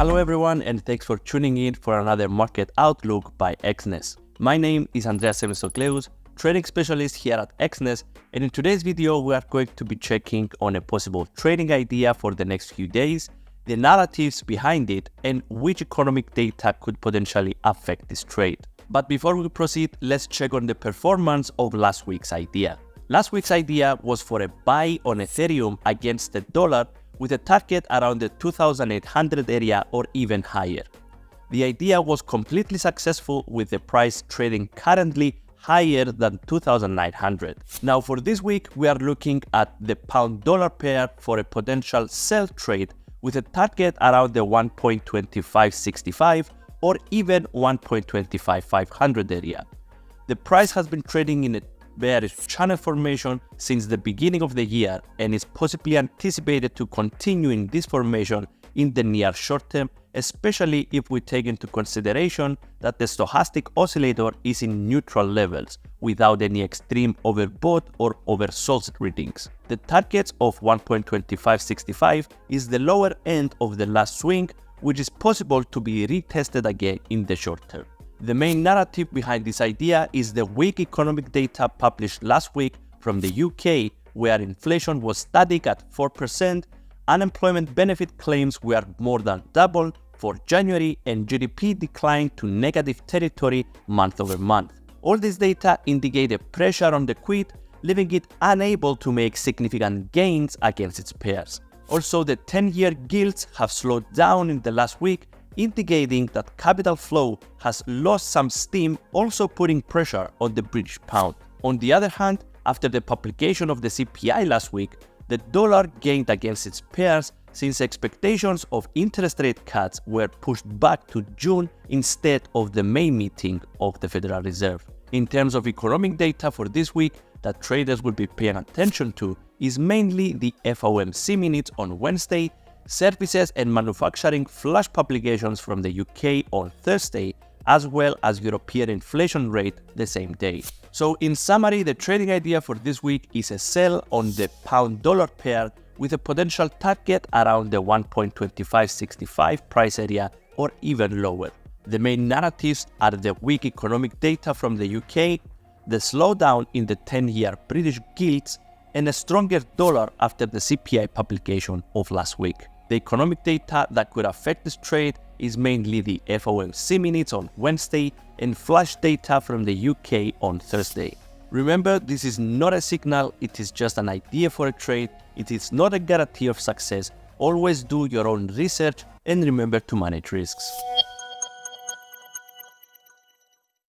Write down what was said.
Hello everyone, and thanks for tuning in for another market outlook by Exness. My name is Andreas Semistocleus, trading specialist here at Exness, and in today's video we are going to be checking on a possible trading idea for the next few days, the narratives behind it, and which economic data could potentially affect this trade. But before we proceed, let's check on the performance of last week's idea. Last week's idea was for a buy on Ethereum against the dollar with a target around the 2,800 area or even higher. The idea was completely successful with the price trading currently higher than 2,900. Now for this week, we are looking at the pound-dollar pair for a potential sell trade with a target around the 1.2565 or even 1.25500 area. The price has been trading in a bearish channel formation since the beginning of the year and is possibly anticipated to continue in this formation in the near short term, especially if we take into consideration that the stochastic oscillator is in neutral levels without any extreme overbought or oversold readings. The targets of 1.2565 is the lower end of the last swing, which is possible to be retested again in the short term. The main narrative behind this idea is the weak economic data published last week from the UK, where inflation was static at 4%, unemployment benefit claims were more than double for January, and GDP declined to negative territory month over month. All this data indicated pressure on the quid, leaving it unable to make significant gains against its peers. Also, the 10-year gilts have slowed down in the last week, indicating that capital flow has lost some steam, also putting pressure on the British pound. On the other hand, after the publication of the CPI last week, the dollar gained against its peers since expectations of interest rate cuts were pushed back to June instead of the May meeting of the Federal Reserve. In terms of economic data for this week that traders will be paying attention to is mainly the FOMC minutes on Wednesday, services and manufacturing flash publications from the UK on Thursday, as well as European inflation rate the same day. So in summary, the trading idea for this week is a sell on the pound-dollar pair with a potential target around the 1.2565 price area or even lower. The main narratives are the weak economic data from the UK, the slowdown in the 10-year British gilts, and a stronger dollar after the CPI publication of last week. The economic data that could affect this trade is mainly the FOMC minutes on Wednesday and flash data from the UK on Thursday. Remember, this is not a signal, it is just an idea for a trade, it is not a guarantee of success. Always do your own research and remember to manage risks.